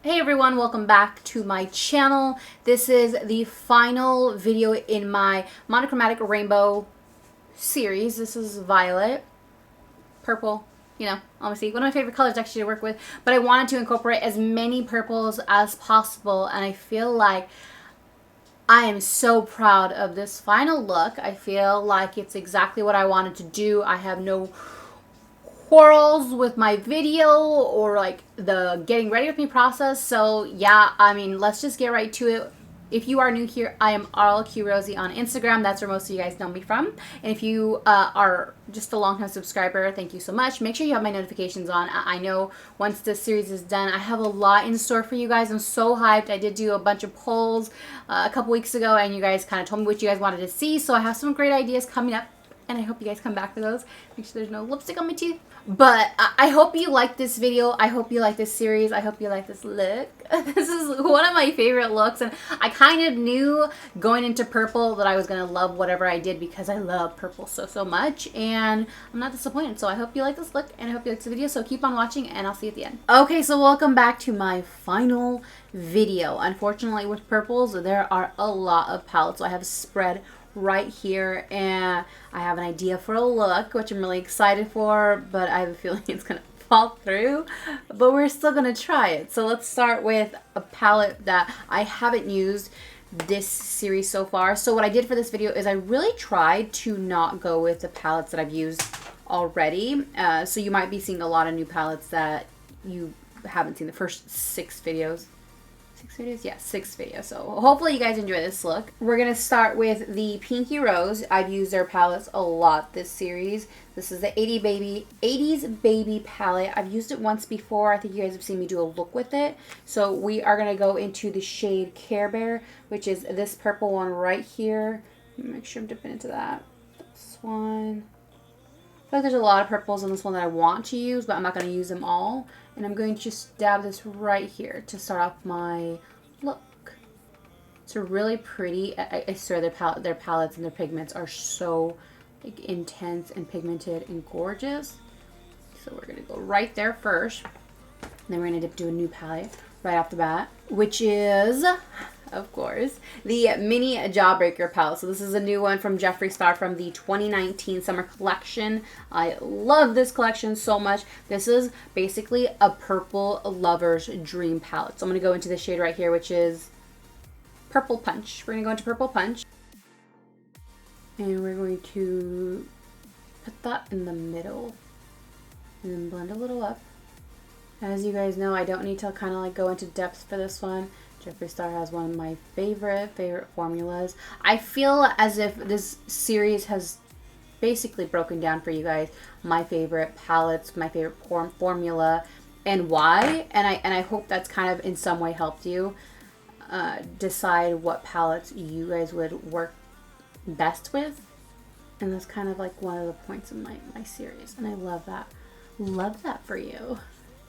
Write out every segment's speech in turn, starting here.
Hey everyone, welcome back to my channel. This is the final video in my Monochromatic Rainbow series. This is violet, purple, obviously one of my favorite colors actually to work with, but I wanted to incorporate as many purples as possible, and I feel like I am so proud of this final look. I feel like it's exactly what I wanted to do. I have no quarrels with my video or like the getting ready with me process. So yeah, I mean, let's just get right to it. If you are new here, I am RLQ.Rosie on Instagram. That's where most of you guys know me from. And if you are just a long-time subscriber, thank you so much. Make sure you have my notifications on. I know once this series is done, I have a lot in store for you guys. I'm so hyped. I did do a bunch of polls a couple weeks ago, and you guys kind of told me what you guys wanted to see. So I have some great ideas coming up, and I hope you guys come back for those. Make sure there's no lipstick on my teeth. But I hope you like this video. I hope you like this series. I hope you like this look. This is one of my favorite looks, and I kind of knew going into purple that I was going to love whatever I did because I love purple so much, and I'm not disappointed. So I hope you like this look, and I hope you like this video. So keep on watching, and I'll see you at the end. Okay, so welcome back to my final video. Unfortunately, with purples, there are a lot of palettes. So I have spread right here, and I have an idea for a look which I'm really excited for, but I have a feeling it's gonna fall through, but we're still gonna try it. So let's start with a palette that I haven't used this series so far. So what I did for this video is I really tried to not go with the palettes that I've used already. So you might be seeing a lot of new palettes that you haven't seen the first 6 videos. 6 videos? Yeah, 6 videos. So hopefully you guys enjoy this look. We're going to start with the Pinky Rose. I've used their palettes a lot this series. This is the 80s Baby palette. I've used it once before. I think you guys have seen me do a look with it. So we are going to go into the shade Care Bear, which is this purple one right here. Make sure I'm dipping into that. This one. I feel like there's a lot of purples in this one that I want to use, but I'm not going to use them all. And I'm going to just dab this right here to start off my look. It's really pretty. I swear their palettes and their pigments are so like intense and pigmented and gorgeous. So we're going to go right there first. And then we're going to do a new palette right off the bat, which is, of course, the Mini Jawbreaker palette. So this is a new one from Jeffree Star from the 2019 summer collection. I love this collection so much. This is basically a purple lover's dream palette. So I'm going to go into the shade right here, which is Purple Punch. We're going to go into Purple Punch. And we're going to put that in the middle. And then blend a little up. As you guys know, I don't need to kind of like go into depth for this one. Jeffree Star has one of my favorite formulas. I feel as if this series has basically broken down for you guys my favorite palettes, my favorite formula, and why. And I hope that's kind of in some way helped you decide what palettes you guys would work best with. And that's kind of like one of the points of my series. And I love that. Love that for you.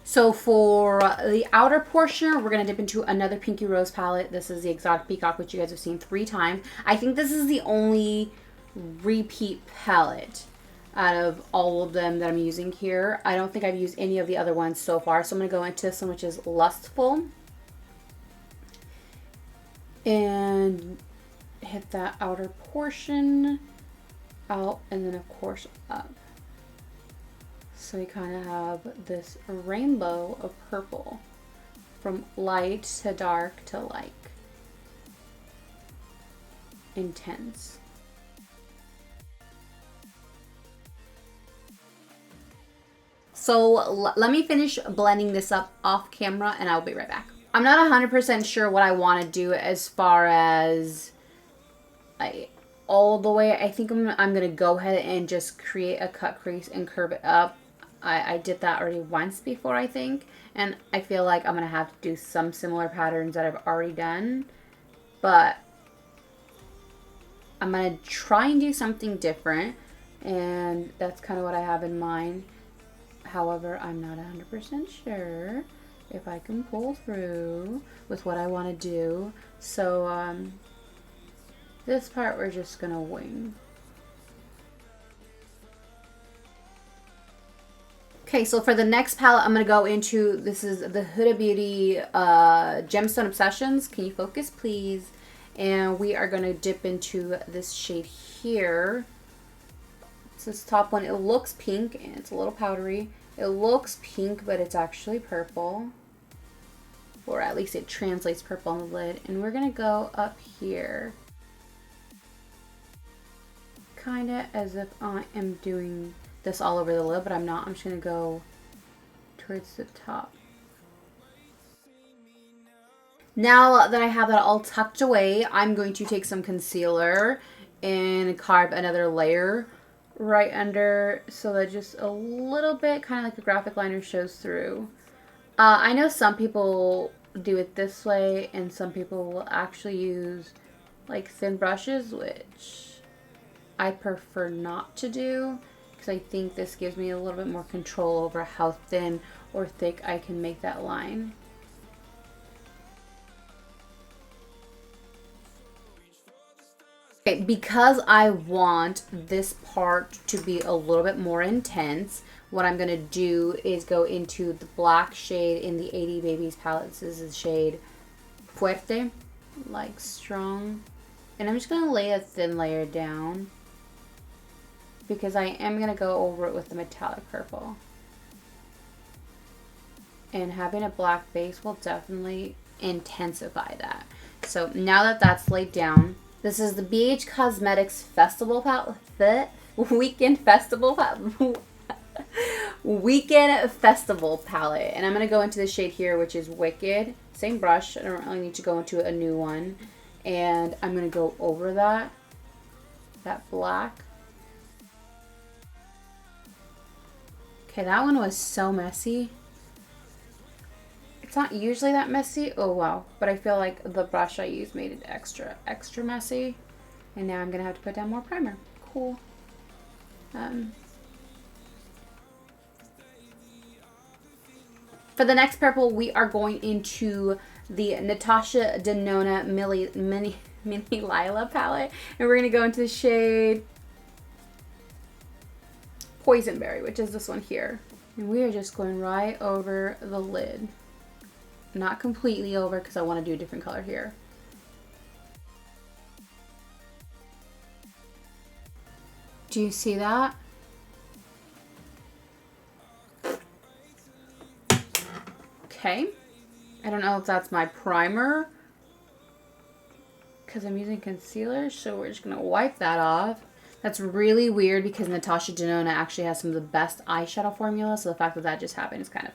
So for the outer portion, we're going to dip into another Pinky Rose palette. This is the Exotic Peacock, which you guys have seen 3 times. I think this is the only repeat palette out of all of them that I'm using here. I don't think I've used any of the other ones so far. So I'm going to go into this one, which is Lustful. And hit that outer portion out, and then of course up. So we kind of have this rainbow of purple from light to dark to like intense. So let me finish blending this up off camera and I'll be right back. I'm not 100% sure what I want to do as far as all the way. I think I'm going to go ahead and just create a cut crease and curve it up. I did that already once before, I think, and I feel like I'm going to have to do some similar patterns that I've already done, but I'm going to try and do something different, and that's kind of what I have in mind. However, I'm not 100% sure if I can pull through with what I want to do, so this part we're just going to wing. Okay, so for the next palette, I'm going to go into, this is the Huda Beauty Gemstone Obsessions. Can you focus, please? And we are going to dip into this shade here. It's this top one. It looks pink, and it's a little powdery. It looks pink, but it's actually purple. Or at least it translates purple on the lid. And we're going to go up here. Kind of as if I am doing this all over the lid, but I'm not. I'm just going to go towards the top. Now that I have that all tucked away, I'm going to take some concealer and carve another layer right under so that just a little bit, kind of like a graphic liner, shows through. I know some people do it this way, and some people will actually use like thin brushes, which I prefer not to do, because I think this gives me a little bit more control over how thin or thick I can make that line. Okay, because I want this part to be a little bit more intense, what I'm going to do is go into the black shade in the 80 Babies palette. This is the shade Fuerte, like strong. And I'm just going to lay a thin layer down, because I am going to go over it with the metallic purple. And having a black base will definitely intensify that. So now that that's laid down, this is the BH Cosmetics Festival palette. Weekend Festival palette. Weekend Festival palette. And I'm going to go into the shade here, which is Wicked. Same brush. I don't really need to go into a new one. And I'm going to go over that black. Okay, that one was so messy. It's not usually that messy. Oh, wow. But I feel like the brush I used made it extra messy. And now I'm going to have to put down more primer. Cool. For the next purple, we are going into the Natasha Denona Mini Lila palette. And we're going to go into the shade Poisonberry, which is this one here. And we are just going right over the lid. Not completely over, because I want to do a different color here. Do you see that? Okay. I don't know if that's my primer, because I'm using concealer, so we're just going to wipe that off. That's really weird, because Natasha Denona actually has some of the best eyeshadow formulas, so the fact that that just happened is kind of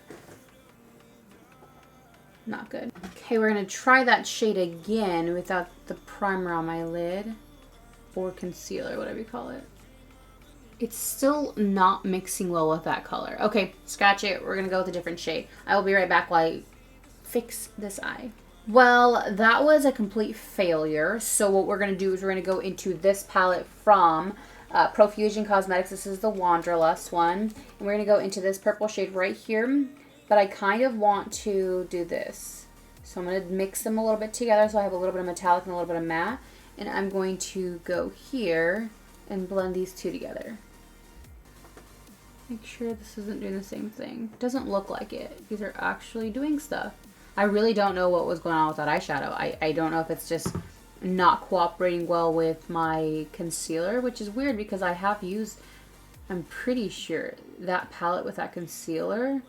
not good. Okay, we're going to try that shade again without the primer on my lid, or concealer, whatever you call it. It's still not mixing well with that color. Okay, scratch it. We're going to go with a different shade. I will be right back while I fix this eye. Well, that was a complete failure. So what we're going to do is we're going to go into this palette from Profusion Cosmetics. This is the Wanderlust one. And we're going to go into this purple shade right here. But I kind of want to do this. So I'm going to mix them a little bit together so I have a little bit of metallic and a little bit of matte. And I'm going to go here and blend these two together. Make sure this isn't doing the same thing. It doesn't look like it. These are actually doing stuff. I really don't know what was going on with that eyeshadow. I don't know if it's just not cooperating well with my concealer, which is weird because I have used, I'm pretty sure, that palette with that concealer,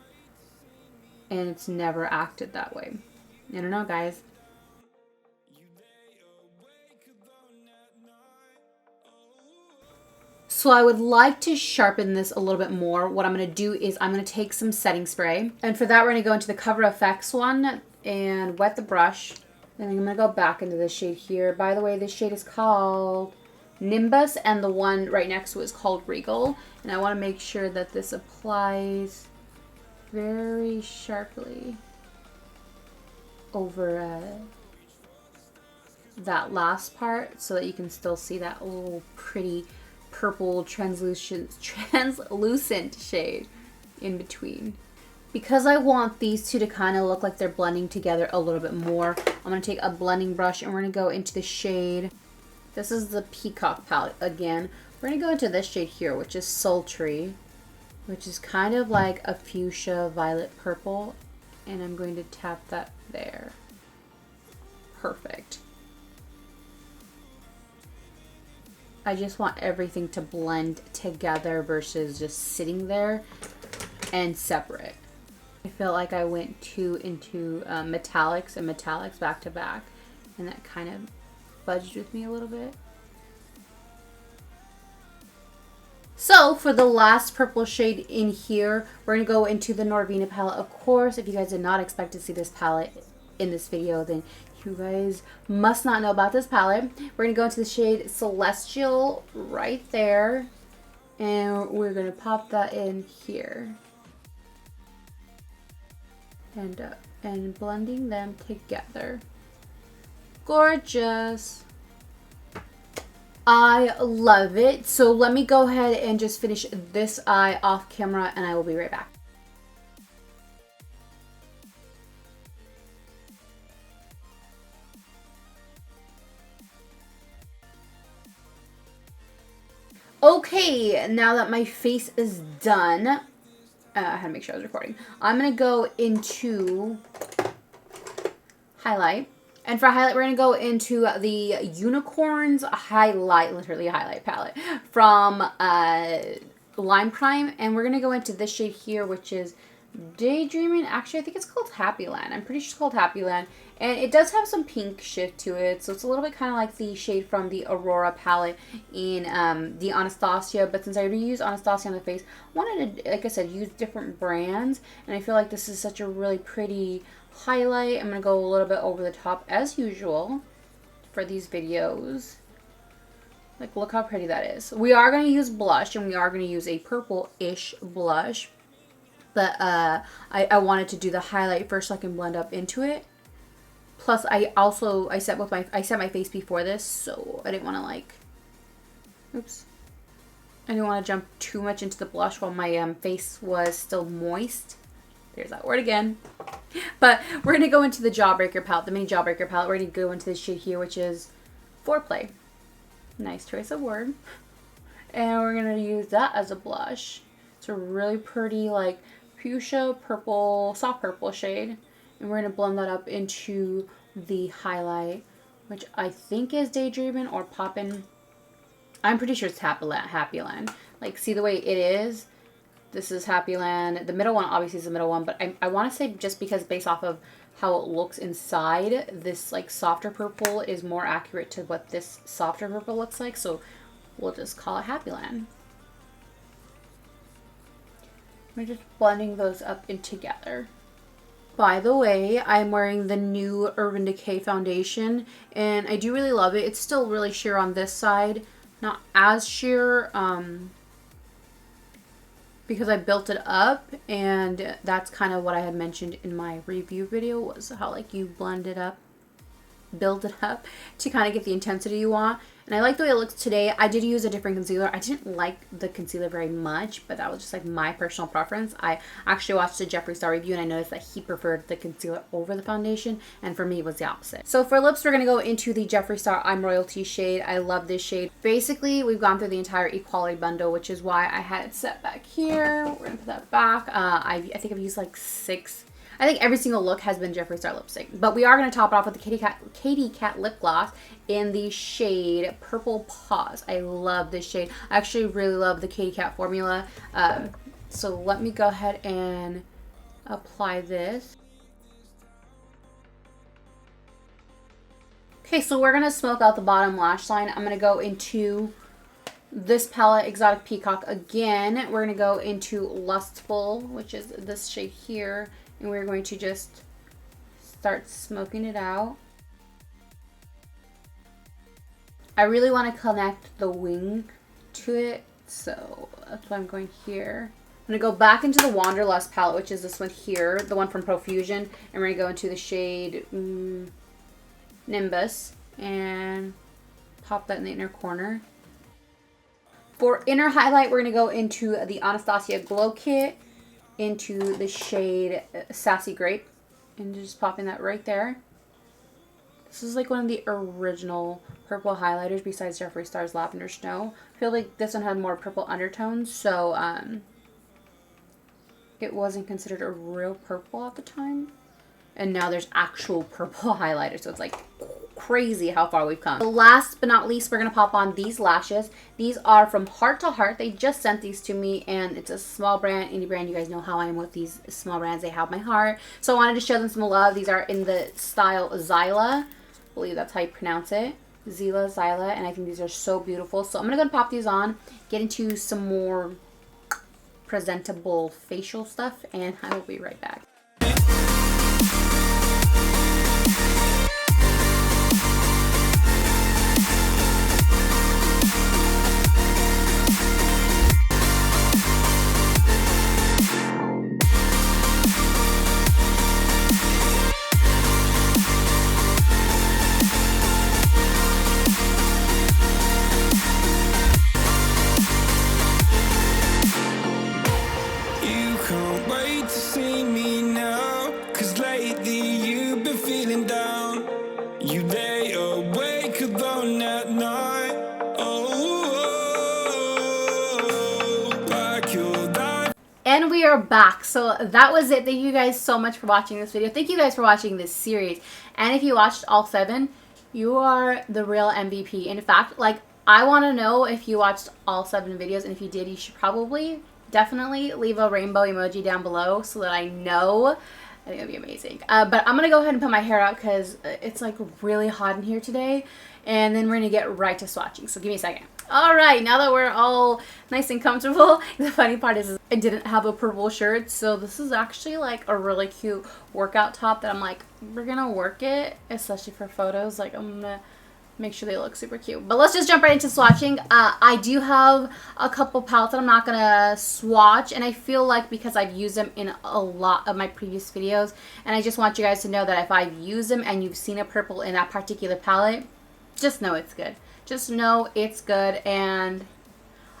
and it's never acted that way. I don't know, guys. So I would like to sharpen this a little bit more. What I'm going to do is I'm going to take some setting spray. And for that, we're going to go into the Cover FX one and wet the brush. Then I'm going to go back into this shade here. By the way, this shade is called Nimbus, and the one right next to it is called Regal. And I want to make sure that this applies very sharply over that last part so that you can still see that little pretty purple translucent shade in between. Because I want these two to kind of look like they're blending together a little bit more, I'm going to take a blending brush and we're going to go into the shade. This is the Peacock palette again. We're going to go into this shade here, which is Sultry. which is kind of like a fuchsia violet purple. And I'm going to tap that there. Perfect. I just want everything to blend together versus just sitting there and separate. I feel like I went into metallics and metallics back to back, and that kind of budged with me a little bit. So for the last purple shade in here, we're going to go into the Norvina palette. Of course, if you guys did not expect to see this palette in this video, then you guys must not know about this palette. We're going to go into the shade Celestial right there, and we're going to pop that in here. And blending them together. Gorgeous. I love it. So let me go ahead and just finish this eye off camera, and I will be right back. Okay, now that my face is done, I had to make sure I was recording. I'm going to go into highlight. And for highlight, we're going to go into the Unicorns highlight, literally highlight palette from Lime Crime. And we're going to go into this shade here, which is Daydreaming. Actually, I think it's called Happy Land. I'm pretty sure it's called Happy Land. And it does have some pink shift to it. So it's a little bit kind of like the shade from the Aurora palette in the Anastasia. But since I already used Anastasia on the face, I wanted to, like I said, use different brands. And I feel like this is such a really pretty highlight. I'm going to go a little bit over the top as usual for these videos. Like, look how pretty that is. We are going to use blush, and we are going to use a purple-ish blush. But I wanted to do the highlight first so I can blend up into it. Plus, I set my face before this, so I didn't want to like, oops. I didn't want to jump too much into the blush while my face was still moist. There's that word again. But we're going to go into the Jawbreaker palette, the Mini Jawbreaker palette. We're going to go into this shade here, which is Foreplay. Nice choice of word. And we're going to use that as a blush. It's a really pretty, like, fuchsia purple, soft purple shade. And we're going to blend that up into the highlight, which I think is Daydreaming or Poppin'. I'm pretty sure it's Happy Land. Like, see the way it is? This is Happy Land. The middle one obviously is the middle one, but I want to say just because based off of how it looks inside, this like softer purple is more accurate to what this softer purple looks like. So we'll just call it Happy Land. We're just blending those up in together. By the way, I'm wearing the new Urban Decay foundation, and I do really love it. It's still really sheer on this side, not as sheer, because I built it up, and that's kind of what I had mentioned in my review video, was how like you blend it up, build it up to kind of get the intensity you want. And I like the way it looks today. I did use a different concealer. I didn't like the concealer very much, but that was just like my personal preference. I actually watched a Jeffree Star review, and I noticed that he preferred the concealer over the foundation, and for me it was the opposite. So for lips, we're going to go into the Jeffree Star I'm Royalty shade. I love this shade. Basically, we've gone through the entire Equality bundle, which is why I had it set back here. We're going to put that back. I think I've used like 6. I think every single look has been Jeffree Star lipstick. But we are going to top it off with the Katy Kat lip gloss in the shade Purple Pause. I love this shade. I actually really love the Katy Kat formula. So let me go ahead and apply this. Okay, so we're going to smoke out the bottom lash line. I'm going to go into this palette, Exotic Peacock, again. We're going to go into Lustful, which is this shade here. And we're going to just start smoking it out. I really want to connect the wing to it, so that's why I'm going here. I'm going to go back into the Wanderlust palette, which is this one here, the one from Profusion. And we're going to go into the shade Nimbus and pop that in the inner corner. For inner highlight, we're going to go into the Anastasia Glow Kit, into the shade Sassy Grape, and just popping that right there. This is like one of the original purple highlighters besides Jeffree Star's Lavender Snow. I feel like this one had more purple undertones, so it wasn't considered a real purple at the time. And now there's actual purple highlighter. So it's like crazy how far we've come. Last but not least, we're going to pop on these lashes. These are from Heart to Heart. They just sent these to me, and it's a small brand, indie brand. You guys know how I am with these small brands. They have my heart. So I wanted to show them some love. These are in the style Zyla. I believe that's how you pronounce it. Zyla. And I think these are so beautiful. So I'm going to go and pop these on, get into some more presentable facial stuff, and I will be right back. And we are back. So that was it. Thank you guys so much for watching this video. Thank you guys for watching this series. And if you watched all 7, you are the real MVP. In fact, like, I want to know if you watched all 7 videos. And if you did, you should probably definitely leave a rainbow emoji down below so that I know. I think it'd be amazing. But I'm going to go ahead and put my hair out because it's like really hot in here today. And then we're going to get right to swatching. So give me a second. Alright, now that we're all nice and comfortable, the funny part is I didn't have a purple shirt, so this is actually like a really cute workout top that I'm like, we're gonna work it, especially for photos. Like, I'm gonna make sure they look super cute. But let's just jump right into swatching. I do have a couple palettes that I'm not gonna swatch, and I feel like because I've used them in a lot of my previous videos, and I just want you guys to know that if I've used them and you've seen a purple in that particular palette, just know it's good. Just know it's good. And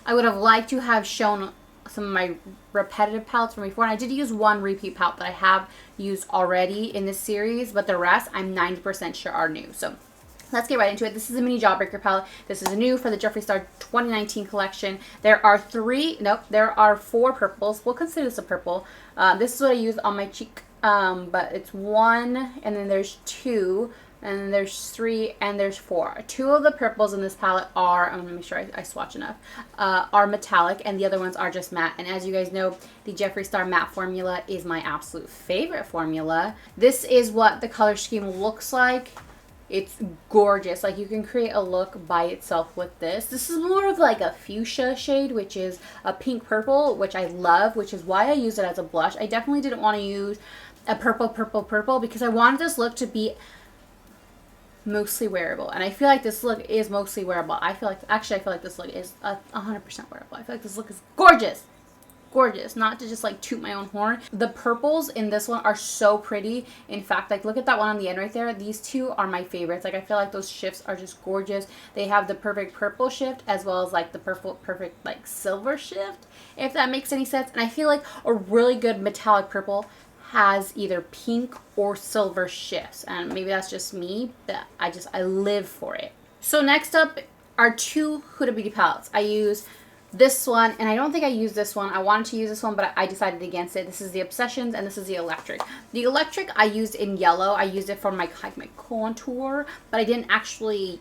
I would have liked to have shown some of my repetitive palettes from before. And I did use one repeat palette that I have used already in this series, but the rest I'm 90% sure are new. So let's get right into it. This is a Mini Jawbreaker palette. This is new for the Jeffree Star 2019 collection. There are 4 purples. We'll consider this a purple. This is what I use on my cheek, but it's 1, and then there's 2, and then there's 3, and there's 4. 2 of the purples in this palette are, I'm going to make sure I swatch enough, are metallic, and the other ones are just matte. And as you guys know, the Jeffree Star matte formula is my absolute favorite formula. This is what the color scheme looks like. It's gorgeous. Like, you can create a look by itself with this. This is more of like a fuchsia shade, which is a pink purple, which I love, which is why I use it as a blush. I definitely didn't want to use a purple because I wanted this look to be mostly wearable, and I feel like this look is mostly wearable. I feel like this look is 100% wearable. I feel like this look is gorgeous, not to just like toot my own horn. The purples in this one are so pretty. In fact, like, look at that one on the end right there. These 2 are my favorites. Like, I feel like those shifts are just gorgeous. They have the perfect purple shift as well as like the perfect like silver shift, if that makes any sense. And I feel like a really good metallic purple has either pink or silver shifts, and maybe that's just me, but I live for it. So next up are 2 Huda Beauty palettes. I use this one, and I don't think I used this one. I wanted to use this one, but I decided against it. This is the Obsessions, and this is the Electric. The Electric I used in yellow. I used it for my contour, but I didn't actually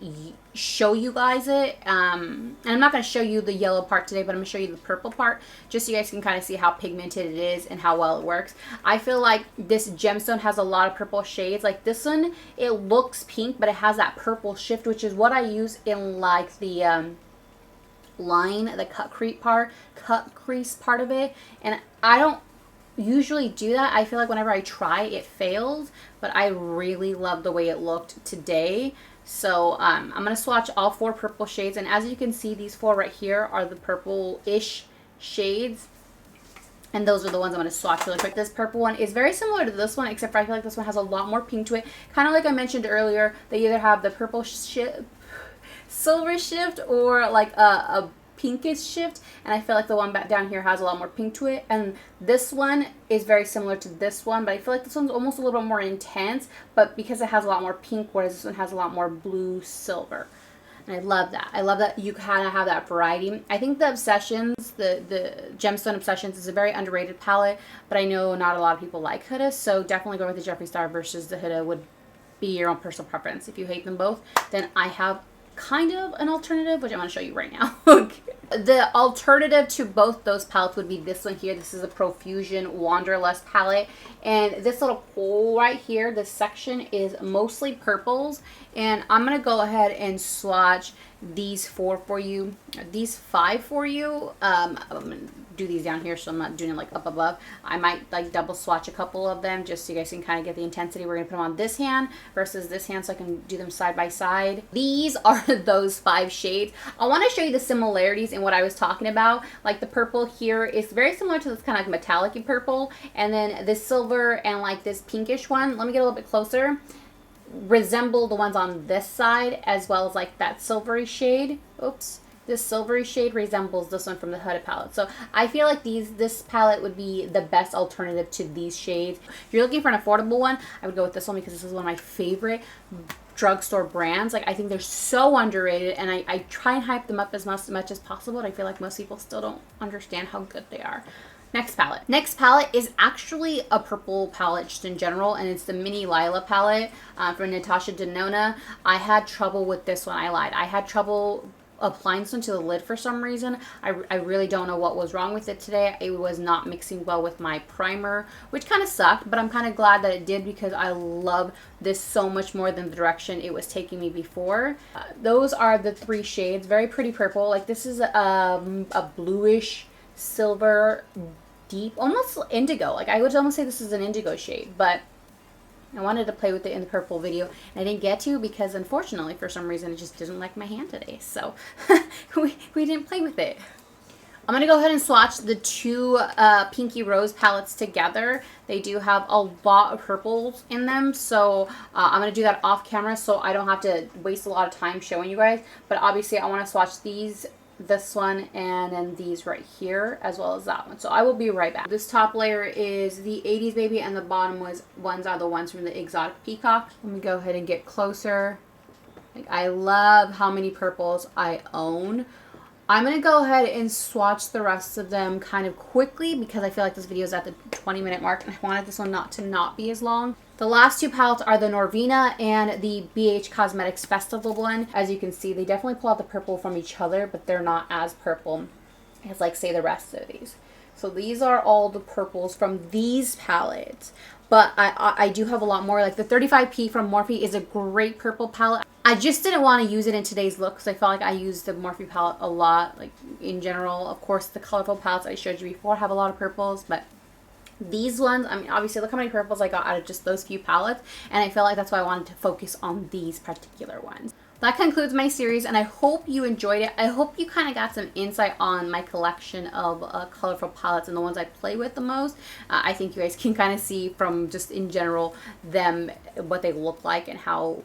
show you guys it. And I'm not going to show you the yellow part today, but I'm going to show you the purple part, just so you guys can kind of see how pigmented it is and how well it works. I feel like this gemstone has a lot of purple shades. Like this one, it looks pink, but it has that purple shift, which is what I use in like the line, the cut crease part of it. And I don't usually do that. I feel like whenever I try, it fails, but I really love the way it looked today. So I'm going to swatch all 4 purple shades, and as you can see, these 4 right here are the purple-ish shades, and those are the ones I'm going to swatch really quick. This purple one is very similar to this one, except for I feel like this one has a lot more pink to it. Kind of like I mentioned earlier, they either have the purple silver shift or like a pinkish shift, and I feel like the one back down here has a lot more pink to it, and this one is very similar to this one, but I feel like this one's almost a little bit more intense, but because it has a lot more pink, whereas this one has a lot more blue silver. And I love that. I love that you kind of have that variety. I think the Obsessions, the Gemstone Obsessions is a very underrated palette, but I know not a lot of people like Huda, so definitely go with the Jeffree Star versus the Huda would be your own personal preference. If you hate them both, then I have kind of an alternative, which I'm going to show you right now. Okay. The alternative to both those palettes would be this one here. This is a Profusion Wanderlust palette. And this little hole right here, this section is mostly purples. And I'm going to go ahead and swatch these 4 for you. These 5 for you. I'm going to do these down here so I'm not doing it like up above. I might like double swatch a couple of them just so you guys can kind of get the intensity. We're going to put them on this hand versus this hand so I can do them side by side. These are those 5 shades. I want to show you the similarities in what I was talking about. Like the purple here is very similar to this kind of like metallic purple, and then this silver and like this pinkish one, let me get a little bit closer, resemble the ones on this side as well as like that silvery shade. Oops. This silvery shade resembles this one from the Huda palette. So I feel like this palette would be the best alternative to these shades. If you're looking for an affordable one, I would go with this one because this is one of my favorite drugstore brands. Like, I think they're so underrated, and I try and hype them up as much as possible, and I feel like most people still don't understand how good they are. Next palette. Next palette is actually a purple palette just in general, and it's the Mini Lila palette from Anastasia Denona. I had trouble with this one. I lied. I had trouble applying this one to the lid for some reason. I really don't know what was wrong with it today. It was not mixing well with my primer, which kind of sucked, but I'm kind of glad that it did because I love this so much more than the direction it was taking me before. Those are the 3 shades. Very pretty purple. Like, this is a bluish silver, deep, almost indigo. Like, I would almost say this is an indigo shade, but I wanted to play with it in the purple video, and I didn't get to because, unfortunately, for some reason, it just didn't like my hand today. So we didn't play with it. I'm going to go ahead and swatch the 2 Pinky Rose palettes together. They do have a lot of purples in them, so I'm going to do that off camera so I don't have to waste a lot of time showing you guys. But obviously, I want to swatch these, this one, and then these right here, as well as that one. So I will be right back. This top layer is the 80s Baby, and the bottom ones are the ones from the Exotic Peacock. Let me go ahead and get closer. Like, I love how many purples I own. I'm going to go ahead and swatch the rest of them kind of quickly because I feel like this video is at the 20-minute mark, and I wanted this one not be as long. The last 2 palettes are the Norvina and the BH Cosmetics Festival one. As you can see, they definitely pull out the purple from each other, but they're not as purple as, like, say, the rest of these. So these are all the purples from these palettes. But I do have a lot more. Like, the 35P from Morphe is a great purple palette. I just didn't want to use it in today's look because I felt like I used the Morphe palette a lot, like, in general. Of course, the colorful palettes I showed you before have a lot of purples, but these ones, I mean, obviously, look how many purples I got out of just those few palettes, and I felt like that's why I wanted to focus on these particular ones. That concludes my series, and I hope you enjoyed it. I hope you kind of got some insight on my collection of colorful palettes and the ones I play with the most. I think you guys can kind of see from just in general them, what they look like and how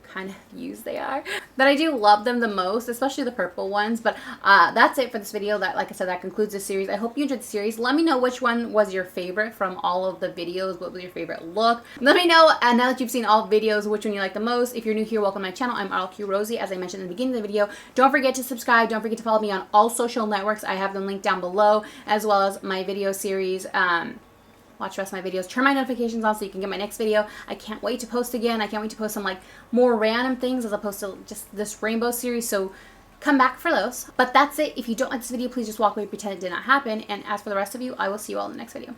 kind of used they are. But I do love them the most, especially the purple ones. But that's it for this video. That, like I said, that concludes the series. I hope you enjoyed the series. Let me know which one was your favorite from all of the videos. What was your favorite look? Let me know, and now that you've seen all the videos, which one you like the most. If you're new here, welcome to my channel. I'm RLQ.Rosie, as I mentioned in the beginning of the video. Don't forget to subscribe. Don't forget to follow me on all social networks. I have them linked down below, as well as my video series. Watch the rest of my videos. Turn my notifications on so you can get my next video. I can't wait to post again. I can't wait to post some like more random things as opposed to just this rainbow series. So come back for those. But that's it. If you don't like this video, please just walk away, pretend it did not happen. And as for the rest of you, I will see you all in the next video.